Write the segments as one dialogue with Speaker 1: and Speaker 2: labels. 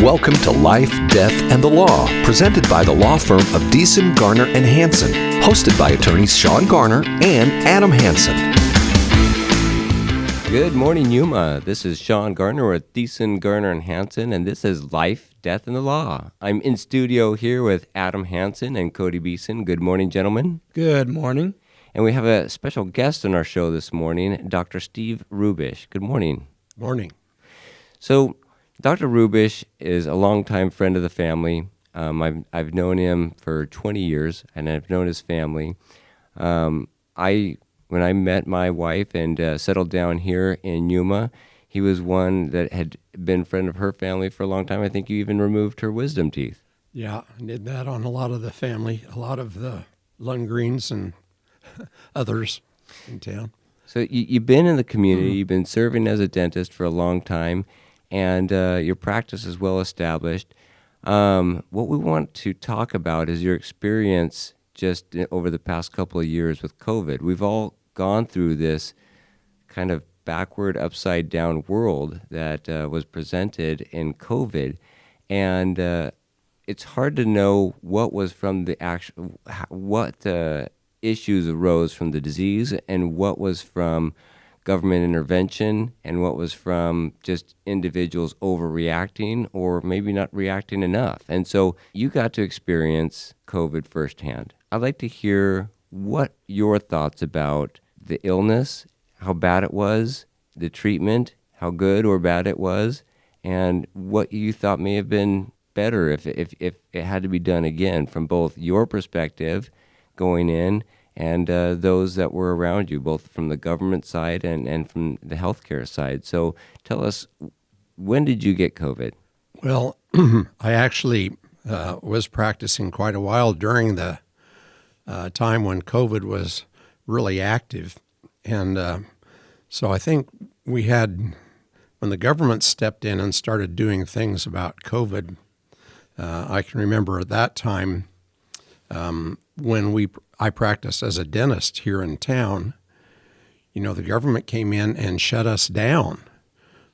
Speaker 1: Welcome to Life, Death, and the Law, presented by the law firm of Deason, Garner, and Hansen, hosted by attorneys Shawn Garner and Adam Hansen.
Speaker 2: Good morning, Yuma. This is Shawn Garner with Deason, Garner, and Hansen, and this is Life, Death, and the Law. I'm in studio here with Adam Hansen and Cody Beeson. Good morning, gentlemen.
Speaker 3: Good morning.
Speaker 2: And we have a special guest on our show this morning, Dr. Steve Rubish. Good morning.
Speaker 3: Morning.
Speaker 2: So, Dr. Rubish is a longtime friend of the family. I've known him for 20 years, and I've known his family. When I met my wife and settled down here in Yuma, he was one that had been a friend of her family for a long time. I think you even removed her wisdom teeth.
Speaker 3: Yeah, I did that on a lot of the family, a lot of the Lundgrens and others in town.
Speaker 2: So you've been in the community, you've been serving as a dentist for a long time, and your practice is well established. What we want to talk about is your experience just over the past couple of years with COVID. We've all gone through this kind of backward, upside-down world that was presented in COVID, and it's hard to know what was from the actual, what issues arose from the disease and what was from government intervention and what was from just individuals overreacting or maybe not reacting enough. And so you got to experience COVID firsthand. I'd like to hear what your thoughts about the illness, how bad it was, the treatment, how good or bad it was, and what you thought may have been better if it had to be done again from both your perspective going in and those that were around you, both from the government side and from the healthcare side. So tell us, when did you get COVID?
Speaker 3: Well, I actually was practicing quite a while during the time when COVID was really active. And so I think we had, when the government stepped in and started doing things about COVID, I can remember at that time when I practiced as a dentist here in town, the government came in and shut us down.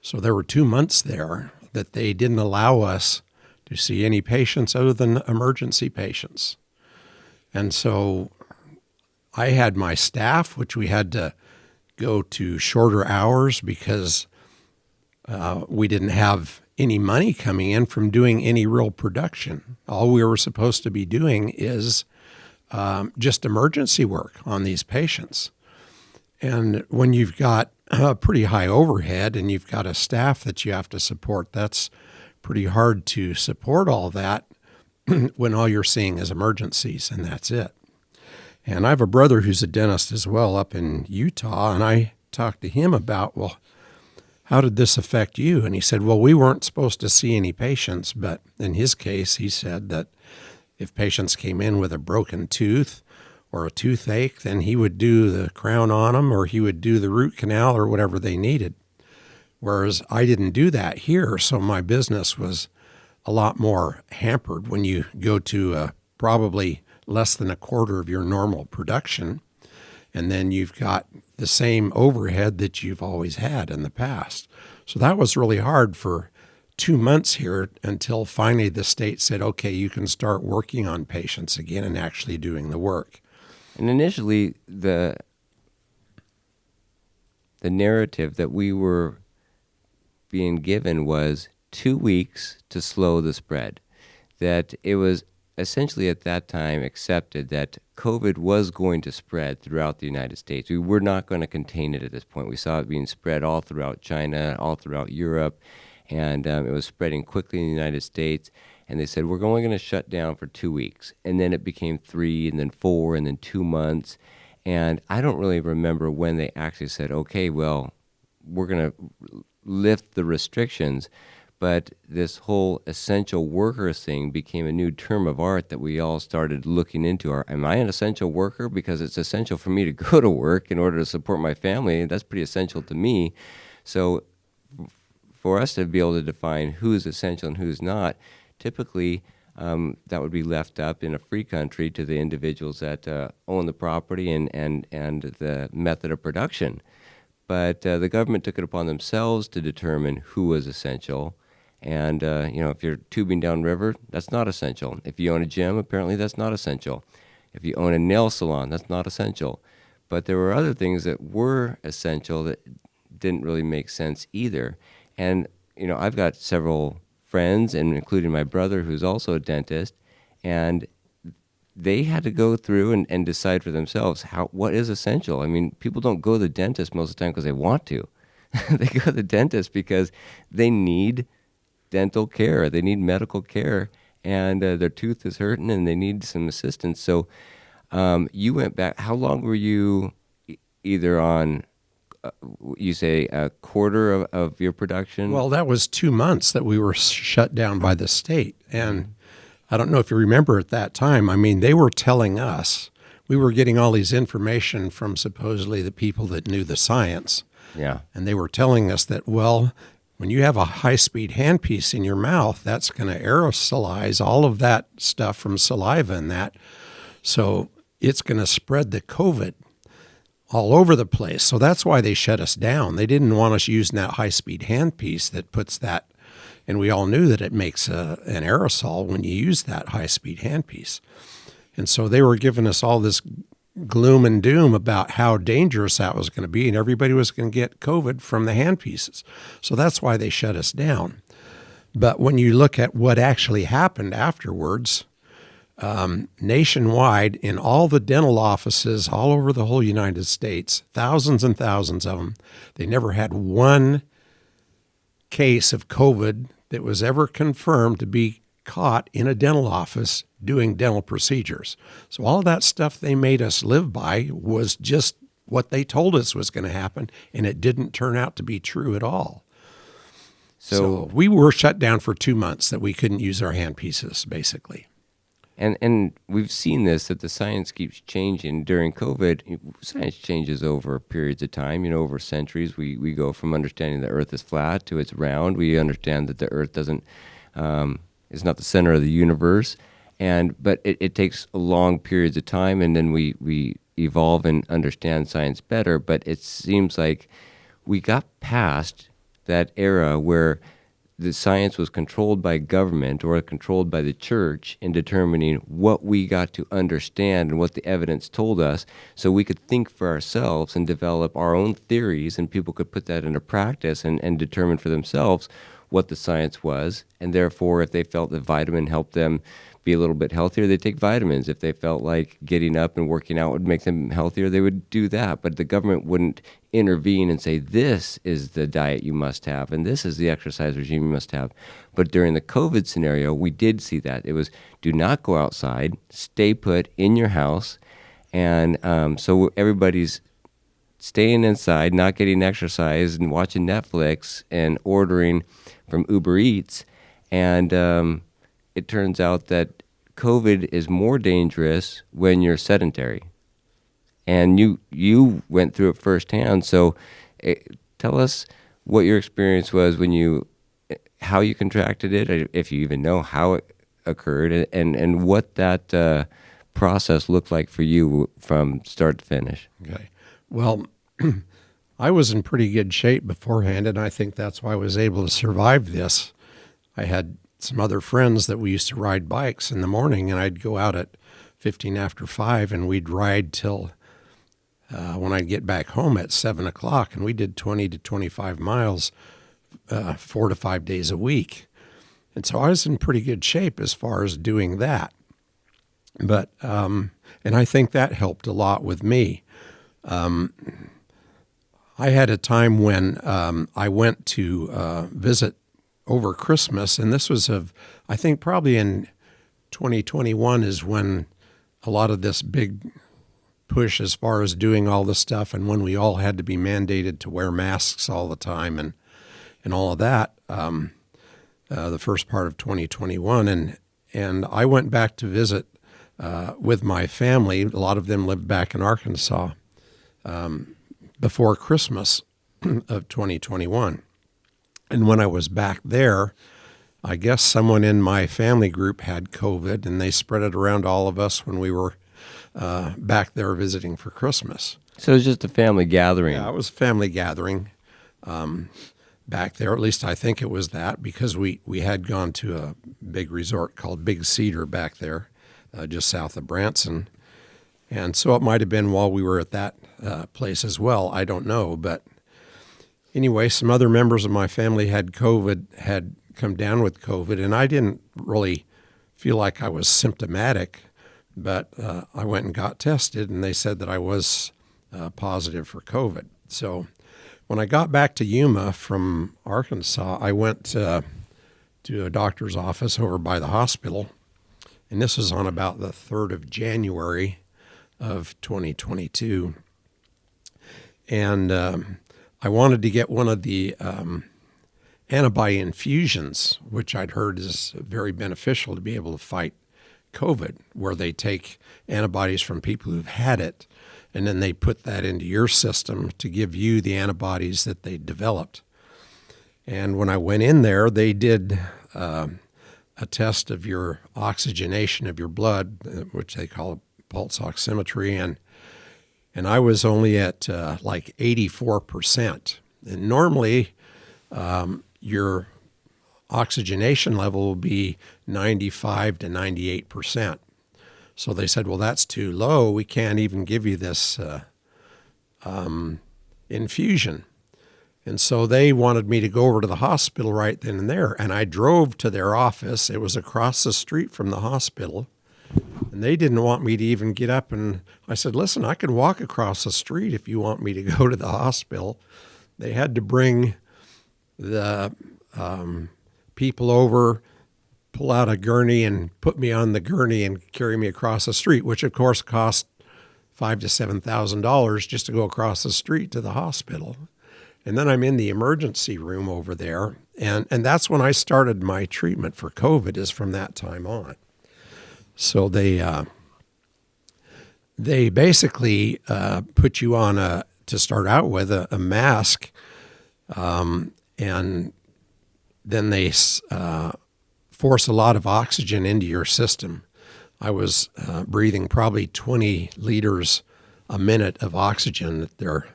Speaker 3: So there were 2 months there that they didn't allow us to see any patients other than emergency patients. And so I had my staff, which we had to go to shorter hours because we didn't have any money coming in from doing any real production. All we were supposed to be doing is just emergency work on these patients. And when you've got a pretty high overhead and you've got a staff that you have to support, that's pretty hard to support all that when all you're seeing is emergencies and that's it. And I have a brother who's a dentist as well up in Utah, and I talked to him about, well, how did this affect you? And he said, well, we weren't supposed to see any patients, but in his case, he said that if patients came in with a broken tooth or a toothache, then he would do the crown on them or he would do the root canal or whatever they needed. Whereas I didn't do that here, so my business was a lot more hampered when you go to probably less than a quarter of your normal production, and then you've got the same overhead that you've always had in the past. So that was really hard for 2 months here until finally the state said, okay, you can start working on patients again and actually doing the work.
Speaker 2: And initially, the narrative that we were being given was 2 weeks to slow the spread, that it was essentially at that time accepted that COVID was going to spread throughout the United States. We were not going to contain it at this point. We saw it being spread all throughout China, all throughout Europe, and it was spreading quickly in the United States. And they said, we're only going to shut down for 2 weeks. And then it became 3, and then 4, and then 2 months. And I don't really remember when they actually said, okay, well, we're going to lift the restrictions. But this whole essential workers thing became a new term of art that we all started looking into. Am I an essential worker? Because it's essential for me to go to work in order to support my family. That's pretty essential to me. So for us to be able to define who's essential and who's not, typically that would be left up in a free country to the individuals that own the property and the method of production. But the government took it upon themselves to determine who was essential. And, if you're tubing downriver, that's not essential. If you own a gym, apparently that's not essential. If you own a nail salon, that's not essential. But there were other things that were essential that didn't really make sense either. And, I've got several friends, and including my brother, who's also a dentist, and they had to go through and decide for themselves what is essential. I mean, people don't go to the dentist most of the time because they want to. They go to the dentist because they need dental care. They need medical care, and their tooth is hurting, and they need some assistance. So you went back. How long were you either on, you say, a quarter of your production?
Speaker 3: Well, that was 2 months that we were shut down by the state. And I don't know if you remember at that time, I mean, they were telling us, we were getting all these information from supposedly the people that knew the science.
Speaker 2: Yeah.
Speaker 3: And they were telling us that, well, when you have a high-speed handpiece in your mouth, that's going to aerosolize all of that stuff from saliva and that. So it's going to spread the COVID all over the place. So that's why they shut us down. They didn't want us using that high-speed handpiece that puts that, and we all knew that it makes an aerosol when you use that high-speed handpiece. And so they were giving us all this gloom and doom about how dangerous that was going to be, and everybody was going to get COVID from the handpieces. So that's why they shut us down. But when you look at what actually happened afterwards, nationwide, in all the dental offices all over the whole United States, thousands and thousands of them, they never had one case of COVID that was ever confirmed to be caught in a dental office doing dental procedures. So all that stuff they made us live by was just what they told us was going to happen, and it didn't turn out to be true at all. So we were shut down for 2 months that we couldn't use our handpieces, basically.
Speaker 2: And we've seen this, that the science keeps changing. During COVID, science changes over periods of time, over centuries. We go from understanding the Earth is flat to it's round. We understand that the Earth doesn't is not the center of the universe, but it takes long periods of time, and then we evolve and understand science better. But it seems like we got past that era where the science was controlled by government or controlled by the church in determining what we got to understand and what the evidence told us, so we could think for ourselves and develop our own theories, and people could put that into practice and determine for themselves what the science was. And therefore, if they felt that vitamin helped them be a little bit healthier, they'd take vitamins. If they felt like getting up and working out would make them healthier, they would do that. But the government wouldn't intervene and say, this is the diet you must have, and this is the exercise regime you must have. But during the COVID scenario, we did see that. It was, do not go outside, stay put in your house. And so everybody's staying inside, not getting exercise, and watching Netflix and ordering from Uber Eats. And it turns out that COVID is more dangerous when you're sedentary. And you went through it firsthand. So tell us what your experience was when how you contracted it, if you even know how it occurred, and what that process looked like for you from start to finish.
Speaker 3: Okay. Well, I was in pretty good shape beforehand, and I think that's why I was able to survive this. I had some other friends that we used to ride bikes in the morning, and I'd go out at 15 after 5, and we'd ride till when I'd get back home at 7 o'clock, and we did 20 to 25 miles 4 to 5 days a week. And so I was in pretty good shape as far as doing that. But and I think that helped a lot with me. I had a time when I went to visit over Christmas, and this was I think probably in 2021 is when a lot of this big push as far as doing all this stuff, and when we all had to be mandated to wear masks all the time and all of that, the first part of 2021, and I went back to visit with my family. A lot of them lived back in Arkansas before Christmas of 2021. And when I was back there, I guess someone in my family group had COVID, and they spread it around all of us when we were back there visiting for Christmas.
Speaker 2: So it was just a family gathering.
Speaker 3: Yeah, it was a family gathering. back there. At least I think it was that, because we had gone to a big resort called Big Cedar back there, just south of Branson. And so it might have been while we were at that place as well. I don't know. But anyway, some other members of my family had come down with COVID, and I didn't really feel like I was symptomatic, but I went and got tested, and they said that I was positive for COVID. So when I got back to Yuma from Arkansas, I went to a doctor's office over by the hospital, and this was on about the 3rd of January of 2022. And I wanted to get one of the antibody infusions, which I'd heard is very beneficial to be able to fight COVID, where they take antibodies from people who've had it, and then they put that into your system to give you the antibodies that they developed. And when I went in there, they did a test of your oxygenation of your blood, which they call pulse oximetry, and I was only at like 84%. And normally your oxygenation level will be 95 to 98%. So they said, well, that's too low. We can't even give you this infusion. And so they wanted me to go over to the hospital right then and there. And I drove to their office. It was across the street from the hospital. And they didn't want me to even get up. And I said, listen, I can walk across the street if you want me to go to the hospital. They had to bring the people over, pull out a gurney and put me on the gurney and carry me across the street, which of course cost $5,000 to $7,000 just to go across the street to the hospital. And then I'm in the emergency room over there, and that's when I started my treatment for COVID, is from that time on. So they basically put you on to start out with a mask, and then they force a lot of oxygen into your system. I was breathing probably 20 liters a minute of oxygen that they're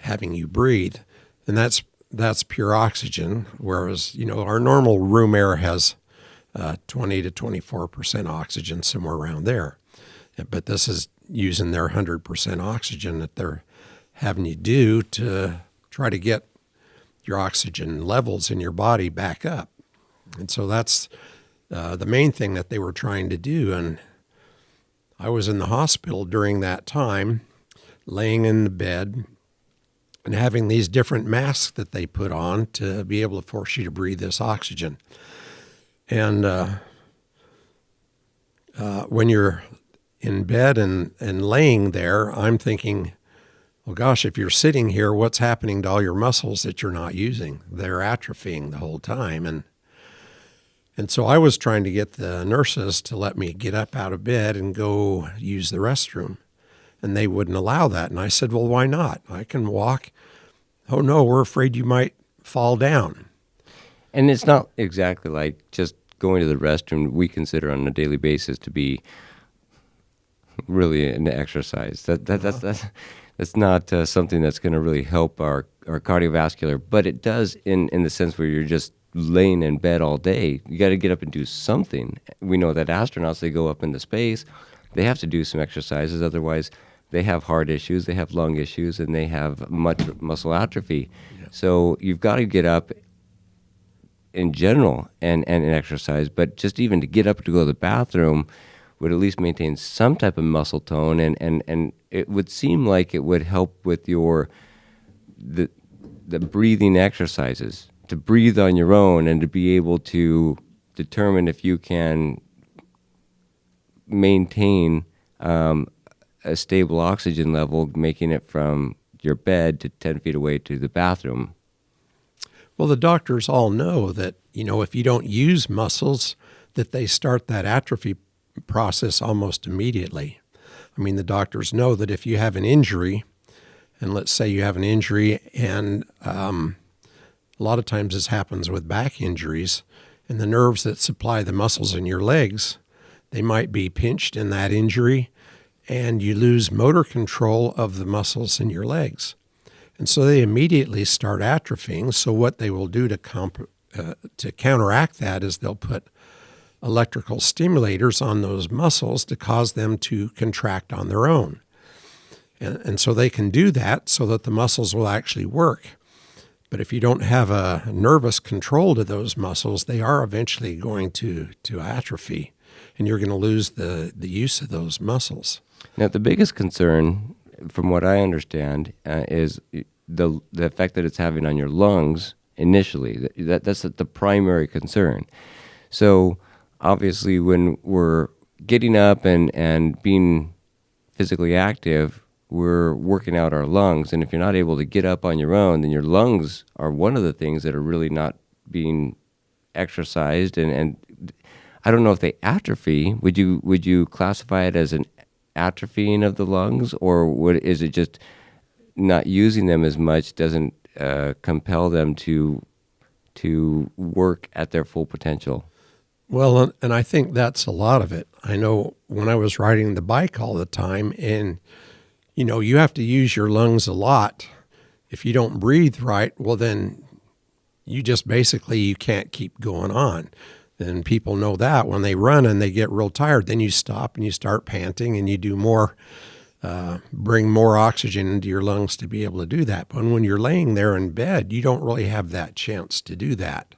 Speaker 3: having you breathe, and that's pure oxygen. Whereas our normal room air has 20 to 24% oxygen, somewhere around there. But this is using their 100% oxygen that they're having you do to try to get your oxygen levels in your body back up. And so that's the main thing that they were trying to do. And I was in the hospital during that time, laying in the bed and having these different masks that they put on to be able to force you to breathe this oxygen. And when you're in bed and laying there, I'm thinking, well, gosh, if you're sitting here, what's happening to all your muscles that you're not using? They're atrophying the whole time. And so I was trying to get the nurses to let me get up out of bed and go use the restroom. And they wouldn't allow that. And I said, well, why not? I can walk. Oh, no, we're afraid you might fall down.
Speaker 2: And it's not exactly like just going to the restroom. We consider on a daily basis to be really an exercise. That's not something that's going to really help our cardiovascular, but it does in the sense where you're just laying in bed all day. You got to get up and do something. We know that astronauts, they go up into space, they have to do some exercises, otherwise they have heart issues, they have lung issues, and they have much muscle atrophy. Yeah. So you've got to get up in general and exercise, but just even to get up to go to the bathroom would at least maintain some type of muscle tone, and it would seem like it would help with the breathing exercises, to breathe on your own and to be able to determine if you can maintain a stable oxygen level, making it from your bed to 10 feet away to the bathroom.
Speaker 3: Well, the doctors all know that, if you don't use muscles, that they start that atrophy process almost immediately. I mean, the doctors know that if you have an injury, and let's say you have an injury, and a lot of times this happens with back injuries, and the nerves that supply the muscles in your legs, they might be pinched in that injury, and you lose motor control of the muscles in your legs. And so they immediately start atrophying. So what they will do to counteract that is they'll put electrical stimulators on those muscles to cause them to contract on their own. And so they can do that so that the muscles will actually work. But if you don't have a nervous control to those muscles, they are eventually going to atrophy, and you're going to lose the use of those muscles.
Speaker 2: Now, the biggest concern, from what I understand, is the effect that it's having on your lungs initially. That's the primary concern. So obviously when we're getting up and being physically active, we're working out our lungs. And if you're not able to get up on your own, then your lungs are one of the things that are really not being exercised. And I don't know if they atrophy. Would you classify it as an atrophying of the lungs, or is it just not using them as much doesn't compel them to work at their full potential?
Speaker 3: Well, and I think that's a lot of it. I know when I was riding the bike all the time, and you have to use your lungs a lot. If you don't breathe right, well, then you just basically you can't keep going on. And people know that when they run and they get real tired, then you stop and you start panting and you do more, bring more oxygen into your lungs to be able to do that. But when you're laying there in bed, you don't really have that chance to do that.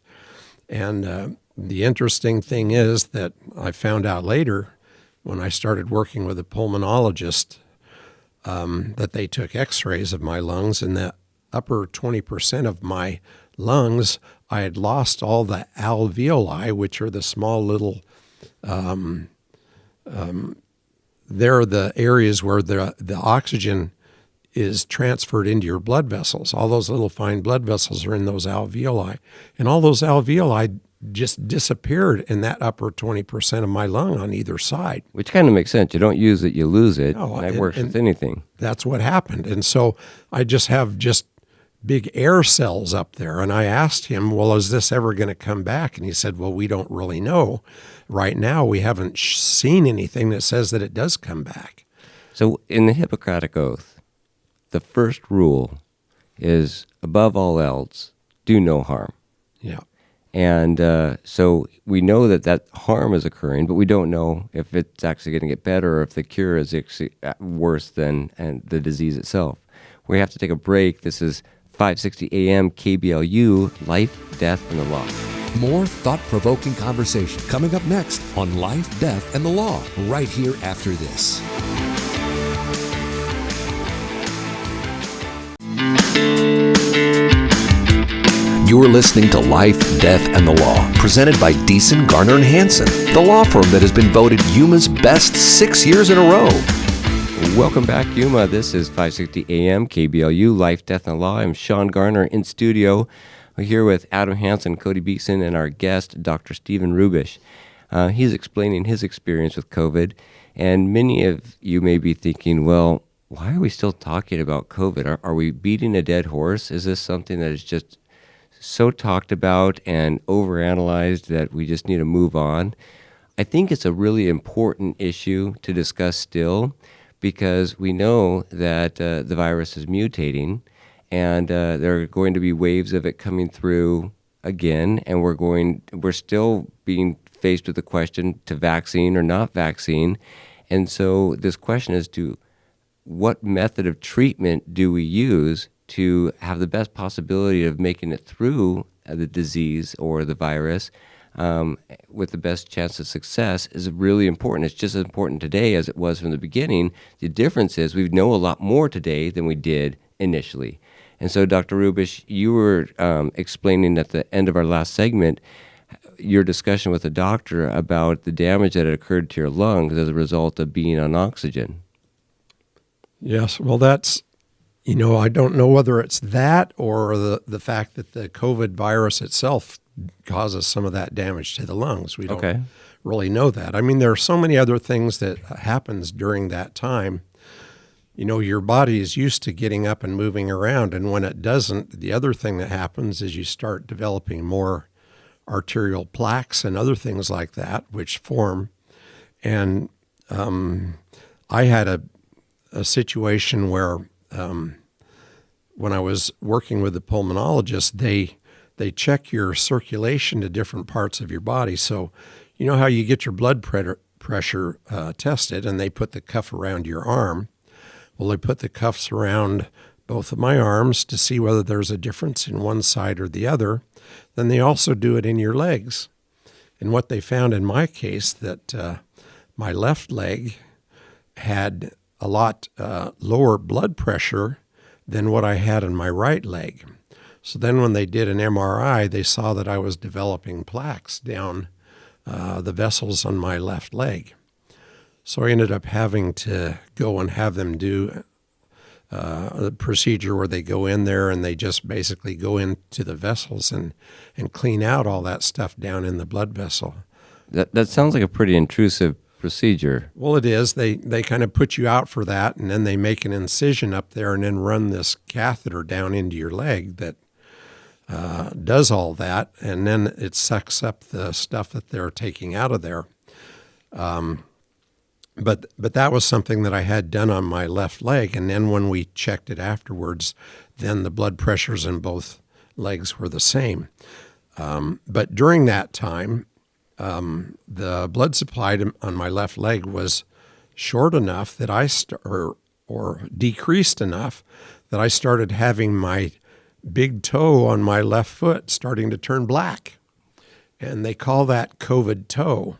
Speaker 3: And the interesting thing is that I found out later when I started working with a pulmonologist that they took x-rays of my lungs, and the upper 20% of my lungs, I had lost all the alveoli, which are the small little, they're the areas where the oxygen is transferred into your blood vessels. All those little fine blood vessels are in those alveoli. And all those alveoli just disappeared in that upper 20% of my lung on either side.
Speaker 2: Which kind of makes sense. You don't use it, you lose it.
Speaker 3: No,
Speaker 2: and that works with anything.
Speaker 3: That's what happened. And so I just have big air cells up there. And I asked him, well, is this ever going to come back? And he said, well, we don't really know. Right now, we haven't seen anything that says that it does come back.
Speaker 2: So in the Hippocratic Oath, the first rule is, above all else, do no harm.
Speaker 3: Yeah.
Speaker 2: And so we know that harm is occurring, but we don't know if it's actually going to get better or if the cure is actually worse than the disease itself. We have to take a break. This is 560 AM KBLU, Life, Death, and the Law.
Speaker 1: More thought-provoking conversation coming up next on Life, Death, and the Law, right here after this. You're listening to Life, Death, and the Law, presented by Deason, Garner, and Hansen, the law firm that has been voted Yuma's best 6 years in a row.
Speaker 2: Welcome back, Yuma. This is 560 AM KBLU, Life, Death, and the Law. I'm Shawn Garner in studio. We're here with Adam Hansen, Cody Beeson, and our guest, Dr. Stephen Rubish. He's explaining his experience with COVID, and many of you may be thinking, well, why are we still talking about COVID? Are we beating a dead horse? Is this something that is just so talked about and overanalyzed that we just need to move on? I think it's a really important issue to discuss still, because we know that the virus is mutating, and there are going to be waves of it coming through again, and we're still being faced with the question to vaccine or not vaccine. And so this question is to what method of treatment do we use to have the best possibility of making it through the disease or the virus with the best chance of success is really important. It's just as important today as it was from the beginning. The difference is we know a lot more today than we did initially. And so, Dr. Rubish, you were explaining at the end of our last segment your discussion with the doctor about the damage that had occurred to your lungs as a result of being on oxygen.
Speaker 3: Yes, well, that's, I don't know whether it's that or the fact that the COVID virus itself causes some of that damage to the lungs. We don't really know that. I mean, there are so many other things that happens during that time. Your body is used to getting up and moving around, and when it doesn't, the other thing that happens is you start developing more arterial plaques and other things like that, which form. And I had a situation where when I was working with the pulmonologist, they check your circulation to different parts of your body. So, you know how you get your blood pressure tested, and they put the cuff around your arm. Well, they put the cuffs around both of my arms to see whether there's a difference in one side or the other. Then they also do it in your legs. And what they found in my case, that my left leg had a lot lower blood pressure than what I had in my right leg. So then when they did an MRI, they saw that I was developing plaques down the vessels on my left leg. So I ended up having to go and have them do a procedure where they go in there and they just basically go into the vessels and clean out all that stuff down in the blood vessel.
Speaker 2: That sounds like a pretty intrusive procedure.
Speaker 3: Well, it is. They kind of put you out for that, and then they make an incision up there and then run this catheter down into your leg that does all that, and then it sucks up the stuff that they're taking out of there. But that was something that I had done on my left leg, and then when we checked it afterwards, then the blood pressures in both legs were the same. But during that time, the blood supply on my left leg was short enough that or decreased enough that I started having my big toe on my left foot starting to turn black. And they call that COVID toe.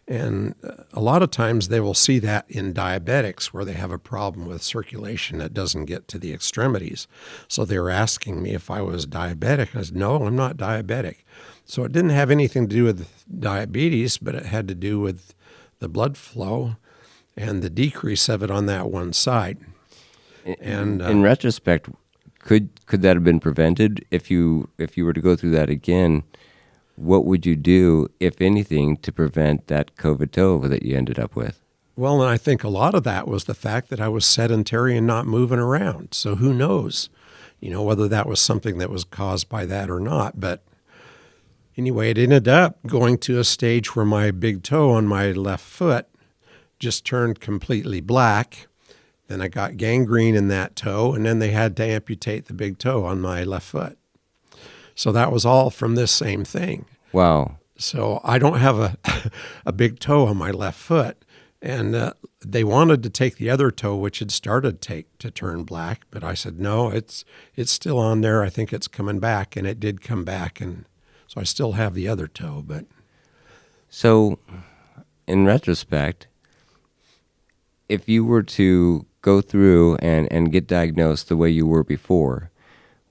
Speaker 3: And a lot of times they will see that in diabetics where they have a problem with circulation that doesn't get to the extremities. So they were asking me if I was diabetic. I said, no, I'm not diabetic. So it didn't have anything to do with diabetes, but it had to do with the blood flow and the decrease of it on that one side. And
Speaker 2: in retrospect, could that have been prevented if you were to go through that again? What would you do, if anything, to prevent that COVID toe that you ended up with?
Speaker 3: Well, and I think a lot of that was the fact that I was sedentary and not moving around. So who knows, whether that was something that was caused by that or not. But anyway, it ended up going to a stage where my big toe on my left foot just turned completely black. Then I got gangrene in that toe, and then they had to amputate the big toe on my left foot. So that was all from this same thing.
Speaker 2: Wow.
Speaker 3: So I don't have a big toe on my left foot. And they wanted to take the other toe, which had started to turn black. But I said, no, it's still on there. I think it's coming back. And it did come back. And so I still have the other toe. But
Speaker 2: so in retrospect, if you were to go through and get diagnosed the way you were before,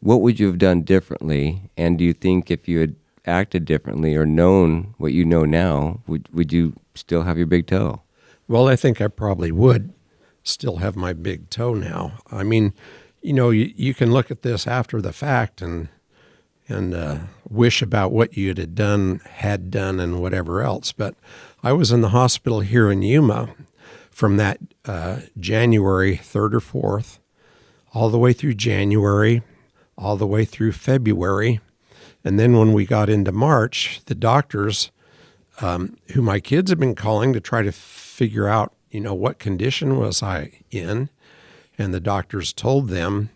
Speaker 2: what would you have done differently? And do you think if you had acted differently or known what you know now, would you still have your big toe?
Speaker 3: Well, I think I probably would still have my big toe now. I mean, you can look at this after the fact and wish about what you had done, and whatever else. But I was in the hospital here in Yuma from that January 3rd or 4th, all the way through January, all the way through February. And then when we got into March, the doctors, who my kids have been calling to try to figure out, what condition was I in, and the doctors told them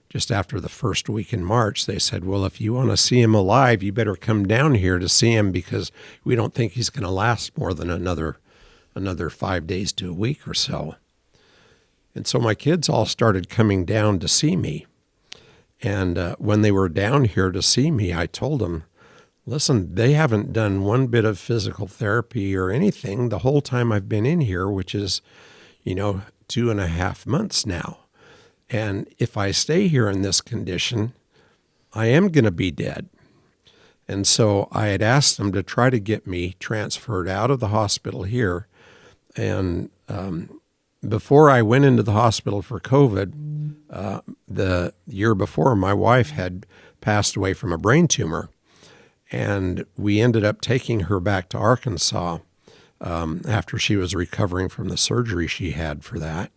Speaker 3: just after the first week in March, they said, well, if you want to see him alive, you better come down here to see him because we don't think he's going to last more than another 5 days to a week or so. And so my kids all started coming down to see me. And when they were down here to see me, I told them, listen, they haven't done one bit of physical therapy or anything the whole time I've been in here, which is, 2.5 months now. And if I stay here in this condition, I am going to be dead. And so I had asked them to try to get me transferred out of the hospital here. And before I went into the hospital for COVID, the year before, my wife had passed away from a brain tumor. And we ended up taking her back to Arkansas after she was recovering from the surgery she had for that.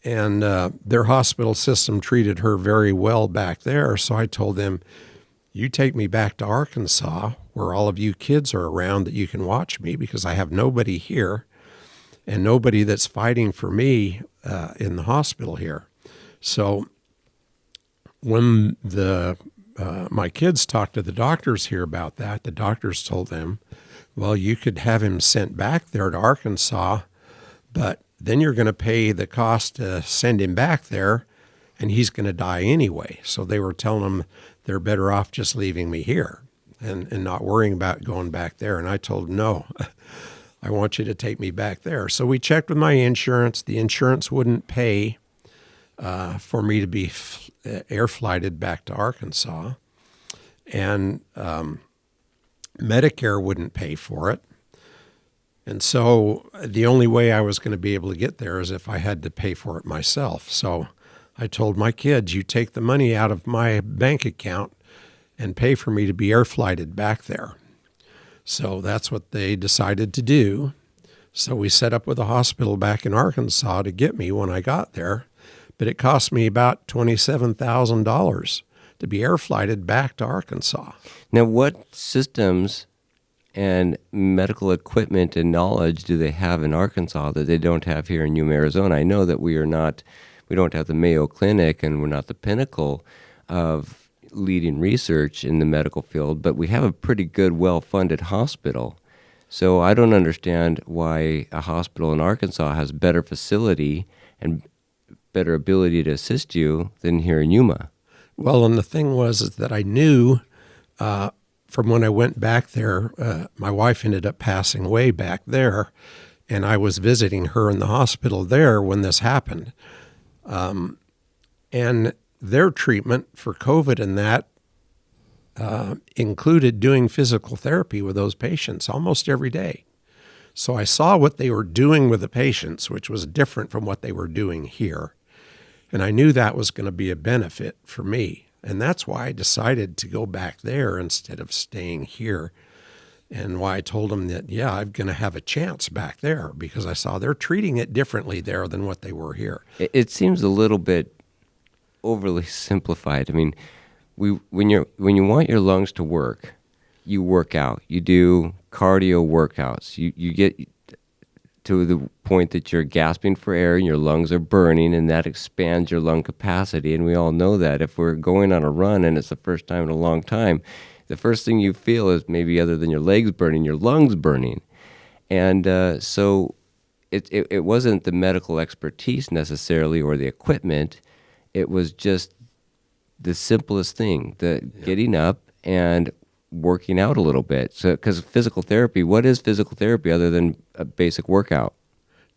Speaker 3: And their hospital system treated her very well back there. So I told them, you take me back to Arkansas where all of you kids are around that you can watch me because I have nobody here. and nobody that's fighting for me in the hospital here. So when my kids talked to the doctors here about that, the doctors told them, well, you could have him sent back there to Arkansas, but then you're going to pay the cost to send him back there, and he's going to die anyway. So they were telling him they're better off just leaving me here and not worrying about going back there. And I told them, no, I want you to take me back there. So we checked with my insurance. The insurance wouldn't pay for me to be air flighted back to Arkansas. And Medicare wouldn't pay for it. And so the only way I was going to be able to get there is if I had to pay for it myself. So I told my kids, you take the money out of my bank account and pay for me to be air flighted back there. So that's what they decided to do. So we set up with a hospital back in Arkansas to get me when I got there. But it cost me about $27,000 to be air flighted back to Arkansas.
Speaker 2: Now, what systems and medical equipment and knowledge do they have in Arkansas that they don't have here in Yuma, Arizona? I know that we don't have the Mayo Clinic, and we're not the pinnacle of leading research in the medical field, but we have a pretty good, well-funded hospital. So I don't understand why a hospital in Arkansas has better facility and better ability to assist you than here in Yuma.
Speaker 3: Well, and the thing was is that I knew from when I went back there, my wife ended up passing away back there, and I was visiting her in the hospital there when this happened. And their treatment for COVID and that included doing physical therapy with those patients almost every day. So I saw what they were doing with the patients, which was different from what they were doing here. And I knew that was going to be a benefit for me. And that's why I decided to go back there instead of staying here. And why I told them that, yeah, I'm going to have a chance back there because I saw they're treating it differently there than what they were here.
Speaker 2: It seems a little bit overly simplified. I mean, when you want your lungs to work, you work out. You do cardio workouts. You get to the point that you're gasping for air and your lungs are burning, and that expands your lung capacity. And we all know that if we're going on a run and it's the first time in a long time, the first thing you feel is, maybe other than your legs burning, your lungs burning. And so it wasn't the medical expertise necessarily or the equipment. It was just the simplest thing, getting up and working out a little bit. So, because physical therapy, what is physical therapy other than a basic workout?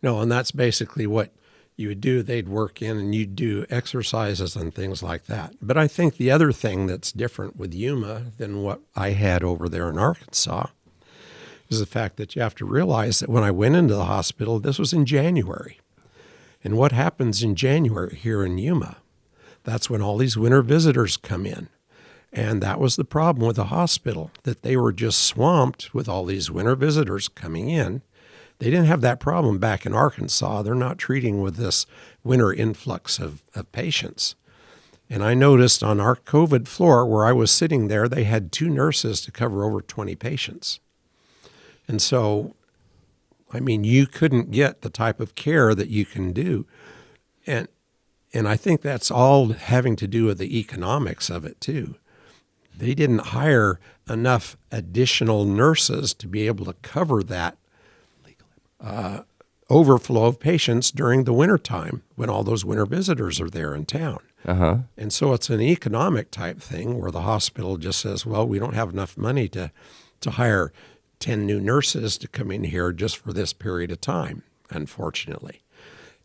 Speaker 3: No, and that's basically what you would do. They'd work in and you'd do exercises and things like that. But I think the other thing that's different with Yuma than what I had over there in Arkansas is the fact that you have to realize that when I went into the hospital, this was in January. And what happens in January here in Yuma? That's when all these winter visitors come in. And that was the problem with the hospital, that they were just swamped with all these winter visitors coming in. They didn't have that problem back in Arkansas. They're not treating with this winter influx of patients. And I noticed on our COVID floor where I was sitting there, they had 2 nurses to cover over 20 patients. And so, I mean, you couldn't get the type of care that you can do. And I think that's all having to do with the economics of it too. They didn't hire enough additional nurses to be able to cover that overflow of patients during the wintertime when all those winter visitors are there in town.
Speaker 2: Uh-huh.
Speaker 3: And so it's an economic type thing where the hospital just says, well, we don't have enough money to hire 10 new nurses to come in here just for this period of time, unfortunately.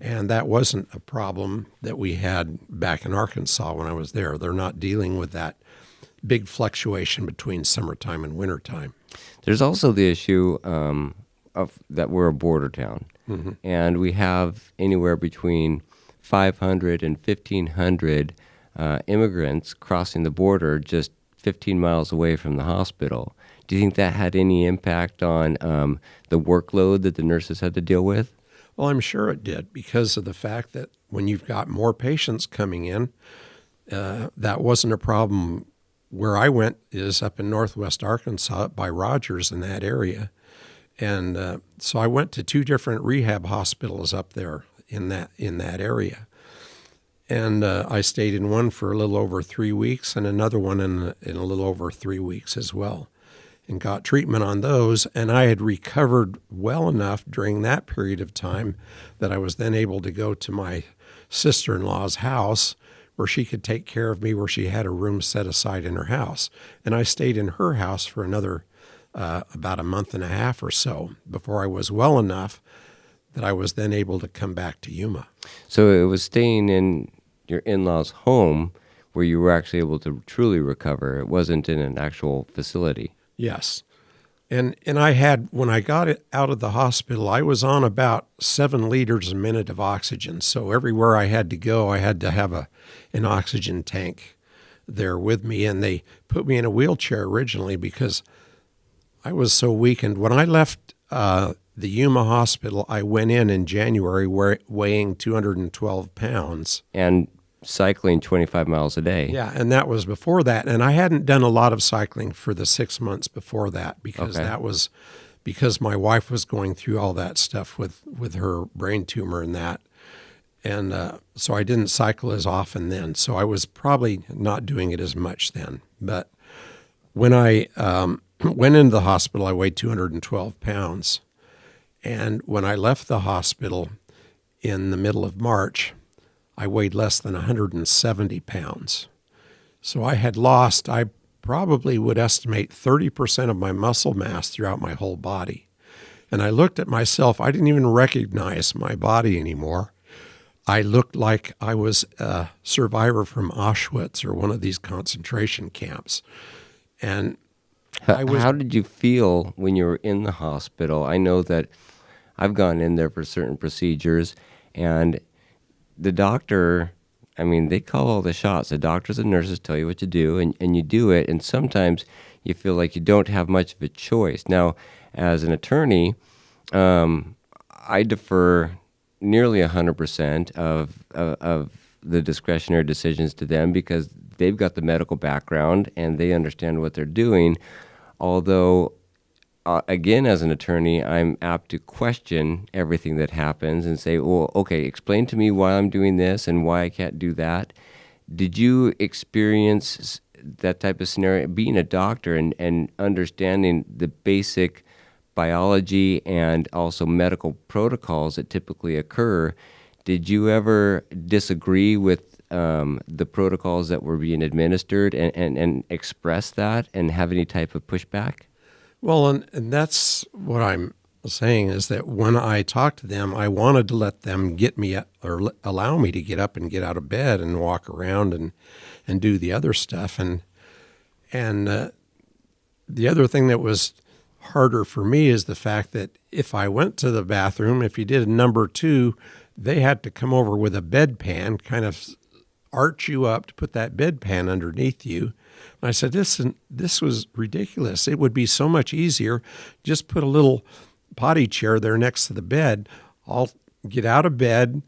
Speaker 3: And that wasn't a problem that we had back in Arkansas when I was there. They're not dealing with that big fluctuation between summertime and wintertime.
Speaker 2: There's also the issue of that we're a border town, and we have anywhere between 500 and 1,500 immigrants crossing the border just 15 miles away from the hospital. Do you think that had any impact on the workload that the nurses had to deal with?
Speaker 3: Well, I'm sure it did, because of the fact that when you've got more patients coming in, that wasn't a problem. Where I went is up in northwest Arkansas, up by Rogers in that area. And so I went to 2 different rehab hospitals up there in that area. And I stayed in one for a little over 3 weeks and another one in a little over 3 weeks as well, and got treatment on those. And I had recovered well enough during that period of time that I was then able to go to my sister-in-law's house where she could take care of me, where she had a room set aside in her house. And I stayed in her house for another about a month and a half or so before I was well enough that I was then able to come back to Yuma.
Speaker 2: So it was staying in your in-laws' home where you were actually able to truly recover. It wasn't in an actual facility.
Speaker 3: Yes. And I had, when I got it out of the hospital, I was on about 7 liters a minute of oxygen. So everywhere I had to go, I had to have an oxygen tank there with me. And they put me in a wheelchair originally because I was so weakened. When I left the Yuma hospital, I went in January weighing 212 pounds.
Speaker 2: And cycling 25 miles a day.
Speaker 3: Yeah, and that was before that. And I hadn't done a lot of cycling for the 6 months before that because that was because my wife was going through all that stuff with her brain tumor and that. And so I didn't cycle as often then. So I was probably not doing it as much then. But when I went into the hospital, I weighed 212 pounds. And when I left the hospital in the middle of March, I weighed less than 170 pounds. So I had lost, I probably would estimate 30% of my muscle mass throughout my whole body. And I looked at myself, I didn't even recognize my body anymore. I looked like I was a survivor from Auschwitz or one of these concentration camps. And
Speaker 2: How did you feel when you were in the hospital? I know that I've gone in there for certain procedures, and the doctor, I mean, they call all the shots. The doctors and nurses tell you what to do, and you do it, and sometimes you feel like you don't have much of a choice. Now, as an attorney, I defer nearly 100% of the discretionary decisions to them because they've got the medical background and they understand what they're doing. Although, again, as an attorney, I'm apt to question everything that happens and say, well, okay, explain to me why I'm doing this and why I can't do that. Did you experience that type of scenario, being a doctor and understanding the basic biology and also medical protocols that typically occur? Did you ever disagree with the protocols that were being administered and express that and have any type of pushback?
Speaker 3: Well, and that's what I'm saying is that when I talked to them, I wanted to let them get me up, or allow me to get up and get out of bed and walk around and do the other stuff. And the other thing that was harder for me is the fact that if I went to the bathroom, if you did a number 2, they had to come over with a bedpan, kind of arch you up to put that bedpan underneath you. And I said, this was ridiculous. It would be so much easier. Just put a little potty chair there next to the bed. I'll get out of bed,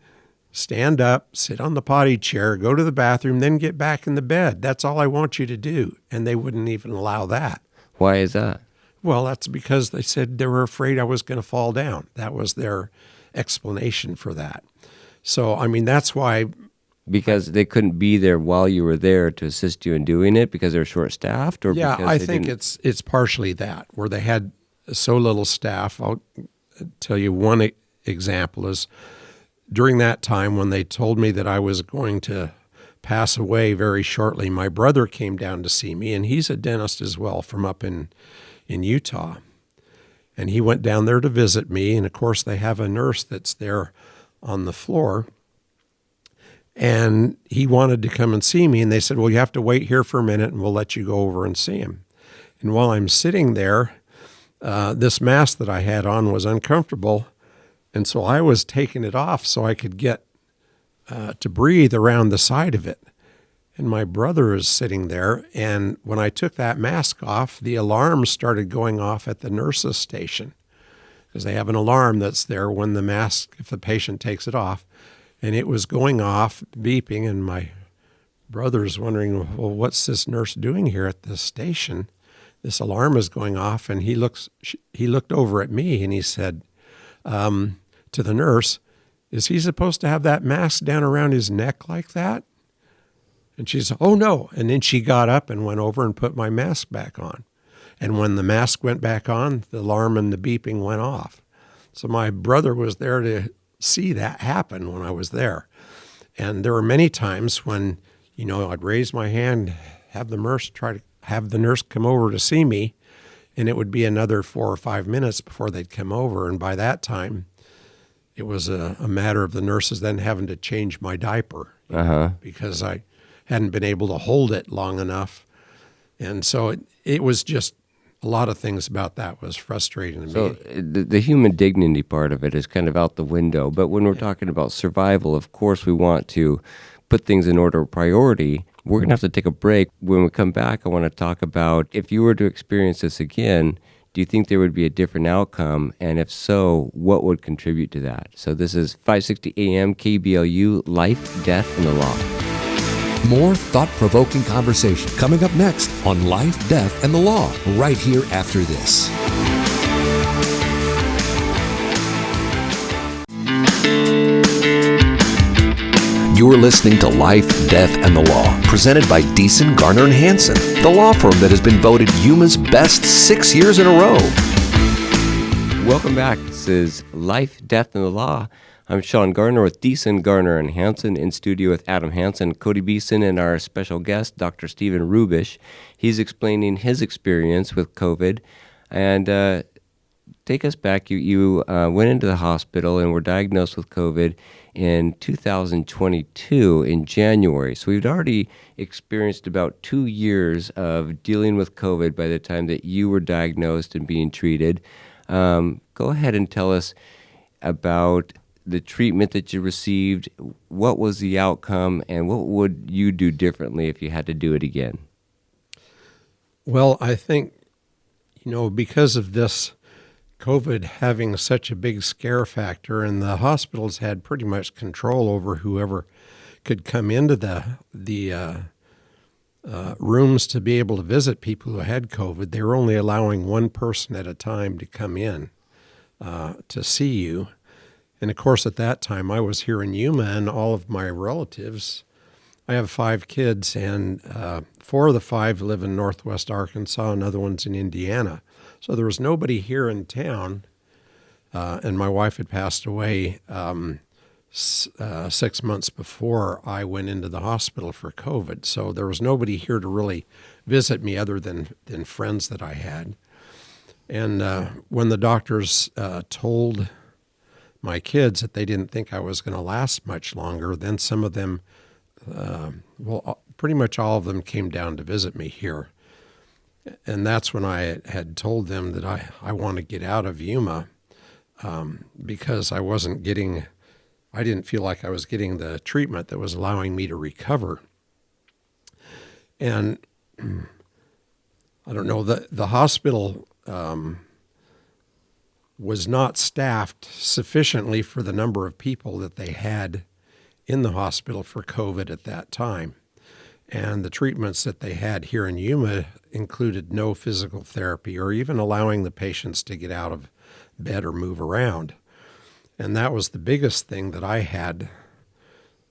Speaker 3: stand up, sit on the potty chair, go to the bathroom, then get back in the bed. That's all I want you to do. And they wouldn't even allow that.
Speaker 2: Why is that?
Speaker 3: Well, that's because they said they were afraid I was going to fall down. That was their explanation for that. So, I mean, that's why.
Speaker 2: Because they couldn't be there while you were there to assist you in doing it because they're short-staffed? Or
Speaker 3: yeah,
Speaker 2: because
Speaker 3: I think it's partially that, where they had so little staff. I'll tell you one example is during that time when they told me that I was going to pass away very shortly, my brother came down to see me, and he's a dentist as well from up in Utah. And he went down there to visit me, and of course they have a nurse that's there on the floor. And he wanted to come and see me, and they said, well, you have to wait here for a minute, and we'll let you go over and see him. And while I'm sitting there, this mask that I had on was uncomfortable, and so I was taking it off so I could get to breathe around the side of it. And my brother is sitting there, and when I took that mask off, the alarm started going off at the nurse's station, because they have an alarm that's there when the mask, if the patient takes it off. And it was going off, beeping, and my brother's wondering, well, what's this nurse doing here at this station? this alarm is going off, and he looked over at me and he said to the nurse, "Is he supposed to have that mask down around his neck like that?" And she said, "Oh, no." And then she got up and went over and put my mask back on. And when the mask went back on, the alarm and the beeping went off. So my brother was there to see that happen when I was there. And there were many times when, I'd raise my hand, have the nurse come over to see me, and it would be another 4 or 5 minutes before they'd come over. And by that time, it was a matter of the nurses then having to change my diaper because I hadn't been able to hold it long enough. And so it was just a lot of things about that was frustrating to me.
Speaker 2: So the human dignity part of it is kind of out the window. But when we're talking about survival, of course we want to put things in order of priority. We're going to have to take a break. When we come back, I want to talk about if you were to experience this again, do you think there would be a different outcome? And if so, what would contribute to that? So this is 560 AM KBLU, Life, Death, and the Law.
Speaker 1: More thought-provoking conversation coming up next on Life, Death, and the Law, right here after this. You're listening to Life, Death, and the Law, presented by Deason, Garner, and Hansen, the law firm that has been voted Yuma's best 6 years in a row.
Speaker 2: Welcome back. This is Life, Death, and the Law. I'm Shawn Garner with Deason, Garner, and Hansen, in studio with Adam Hansen, Cody Beeson, and our special guest, Dr. Stephen Rubish. He's explaining his experience with COVID. And take us back. You went into the hospital and were diagnosed with COVID in 2022 in January. So we'd already experienced about 2 years of dealing with COVID by the time that you were diagnosed and being treated. Go ahead and tell us about the treatment that you received. What was the outcome, and what would you do differently if you had to do it again?
Speaker 3: Well, I think, because of this COVID having such a big scare factor, and the hospitals had pretty much control over whoever could come into the rooms to be able to visit people who had COVID. They were only allowing one person at a time to come in to see you. And of course, at that time, I was here in Yuma, and all of my relatives, I have 5 kids, and 4 of the 5 live in Northwest Arkansas, and other ones in Indiana. So there was nobody here in town, and my wife had passed away 6 months before I went into the hospital for COVID. So there was nobody here to really visit me other than friends that I had. And when the doctors told my kids that they didn't think I was going to last much longer, then some of them, pretty much all of them came down to visit me here. And that's when I had told them that I want to get out of Yuma because I didn't feel like I was getting the treatment that was allowing me to recover. And I don't know, the hospital was not staffed sufficiently for the number of people that they had in the hospital for COVID at that time. And the treatments that they had here in Yuma included no physical therapy or even allowing the patients to get out of bed or move around. And that was the biggest thing that I had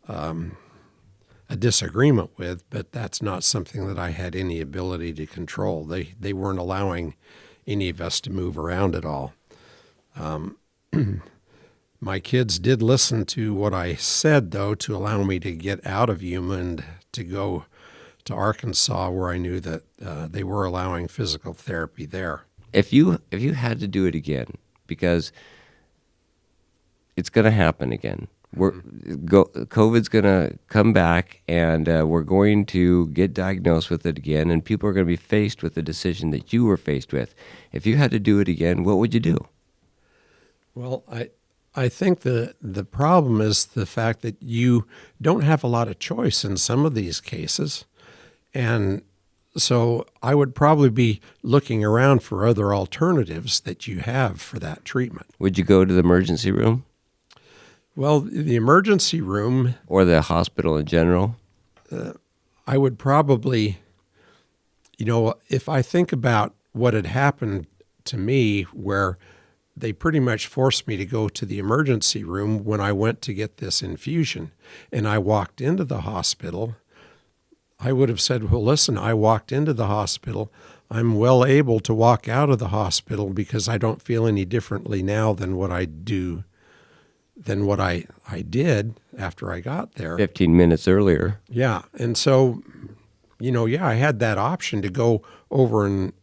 Speaker 3: a disagreement with, but that's not something that I had any ability to control. They weren't allowing any of us to move around at all. My kids did listen to what I said, though, to allow me to get out of Yuma and to go to Arkansas, where I knew that they were allowing physical therapy there.
Speaker 2: If you had to do it again, because it's going to happen again, COVID's going to come back, and we're going to get diagnosed with it again, and people are going to be faced with the decision that you were faced with. If you had to do it again, what would you do?
Speaker 3: Well, I think the problem is the fact that you don't have a lot of choice in some of these cases. And so I would probably be looking around for other alternatives that you have for that treatment.
Speaker 2: Would you go to the emergency room?
Speaker 3: Well, the emergency room...
Speaker 2: Or the hospital in general?
Speaker 3: I would probably, if I think about what had happened to me, where they pretty much forced me to go to the emergency room when I went to get this infusion. And I walked into the hospital. I would have said, well, listen, I walked into the hospital. I'm well able to walk out of the hospital because I don't feel any differently now than what I did after I got there.
Speaker 2: 15 minutes earlier.
Speaker 3: Yeah. And so, I had that option to go over and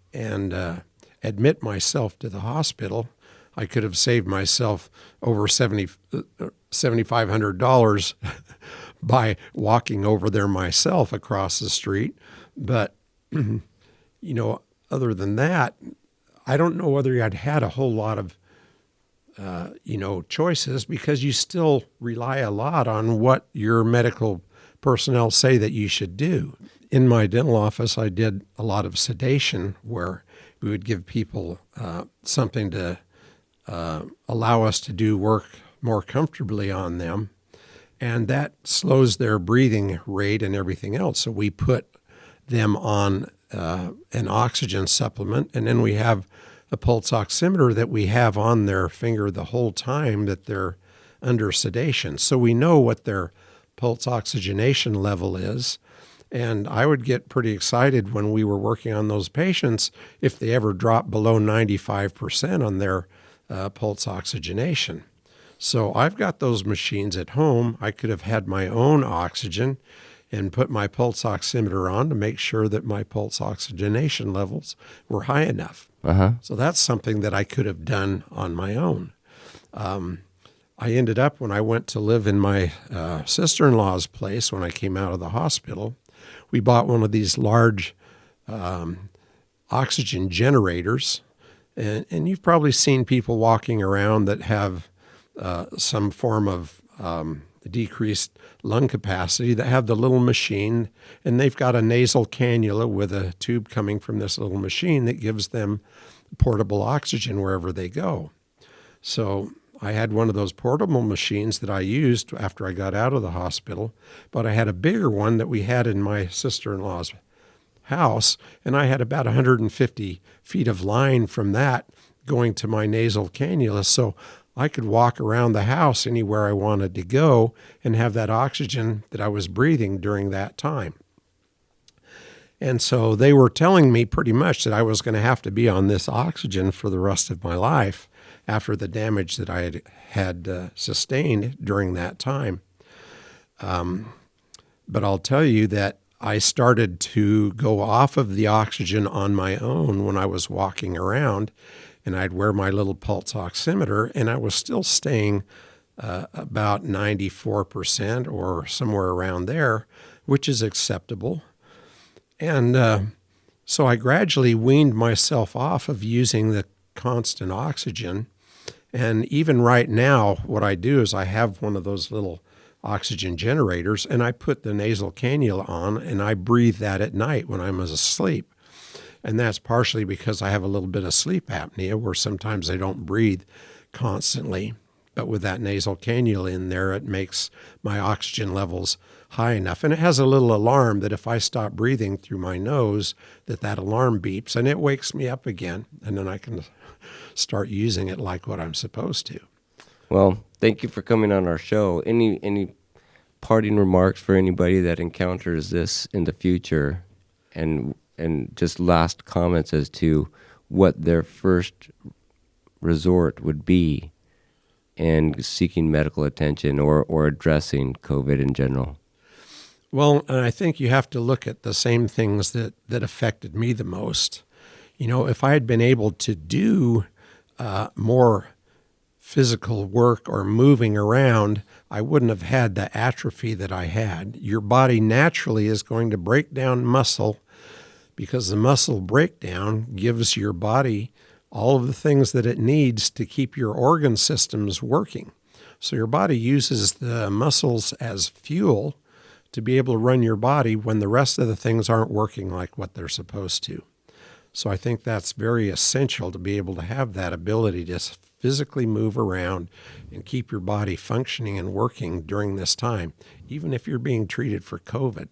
Speaker 3: admit myself to the hospital. I could have saved myself over $7,500 by walking over there myself across the street. But, other than that, I don't know whether I'd had a whole lot of, choices, because you still rely a lot on what your medical personnel say that you should do. In my dental office, I did a lot of sedation, where we would give people something to allow us to do work more comfortably on them. And that slows their breathing rate and everything else. So we put them on an oxygen supplement, and then we have a pulse oximeter that we have on their finger the whole time that they're under sedation. So we know what their pulse oxygenation level is. And I would get pretty excited when we were working on those patients if they ever dropped below 95% on their pulse oxygenation. So I've got those machines at home. I could have had my own oxygen and put my pulse oximeter on to make sure that my pulse oxygenation levels were high enough. So that's something that I could have done on my own. I ended up, when I went to live in my sister-in-law's place when I came out of the hospital, we bought one of these large oxygen generators. And you've probably seen people walking around that have some form of decreased lung capacity, that have the little machine, and they've got a nasal cannula with a tube coming from this little machine that gives them portable oxygen wherever they go. So I had one of those portable machines that I used after I got out of the hospital, but I had a bigger one that we had in my sister-in-law's house, and I had about 150 feet of line from that going to my nasal cannula, so I could walk around the house anywhere I wanted to go and have that oxygen that I was breathing during that time. And so they were telling me pretty much that I was going to have to be on this oxygen for the rest of my life after the damage that I had sustained during that time. But I'll tell you that I started to go off of the oxygen on my own when I was walking around, and I'd wear my little pulse oximeter, and I was still staying about 94% or somewhere around there, which is acceptable. And so I gradually weaned myself off of using the constant oxygen. And even right now, what I do is I have one of those little oxygen generators, and I put the nasal cannula on, and I breathe that at night when I'm asleep. And that's partially because I have a little bit of sleep apnea, where sometimes I don't breathe constantly. But with that nasal cannula in there, it makes my oxygen levels high enough. And it has a little alarm that if I stop breathing through my nose, that alarm beeps, and it wakes me up again. And then I can start using it like what I'm supposed to.
Speaker 2: Well, thank you for coming on our show. Any parting remarks for anybody that encounters this in the future, and just last comments as to what their first resort would be in seeking medical attention or addressing COVID in general?
Speaker 3: Well, and I think you have to look at the same things that affected me the most. You know, if I had been able to do more physical work or moving around, I wouldn't have had the atrophy that I had. Your body naturally is going to break down muscle, because the muscle breakdown gives your body all of the things that it needs to keep your organ systems working. So your body uses the muscles as fuel to be able to run your body when the rest of the things aren't working like what they're supposed to. So I think that's very essential, to be able to have that ability to physically move around and keep your body functioning and working during this time, even if you're being treated for COVID.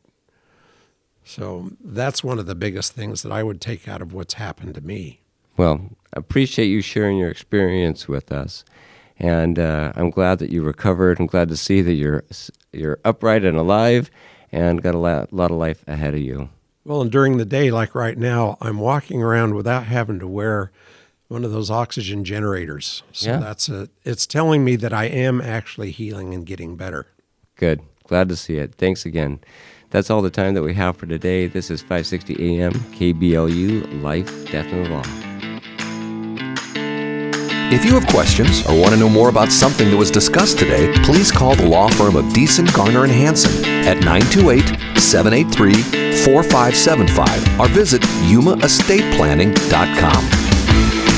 Speaker 3: So that's one of the biggest things that I would take out of what's happened to me.
Speaker 2: Well, I appreciate you sharing your experience with us, and I'm glad that you recovered. I'm glad to see that you're upright and alive, and got a lot of life ahead of you.
Speaker 3: Well, and during the day, like right now, I'm walking around without having to wear one of those oxygen generators. So
Speaker 2: Yeah.
Speaker 3: it's telling me that I am actually healing and getting better.
Speaker 2: Good. Glad to see it. Thanks again. That's all the time that we have for today. This is 560 AM KBLU, Life, Death, and the Law.
Speaker 1: If you have questions or want to know more about something that was discussed today, please call the law firm of Deason, Garner, and Hansen at 928-783-4575 or visit yumaestateplanning.com.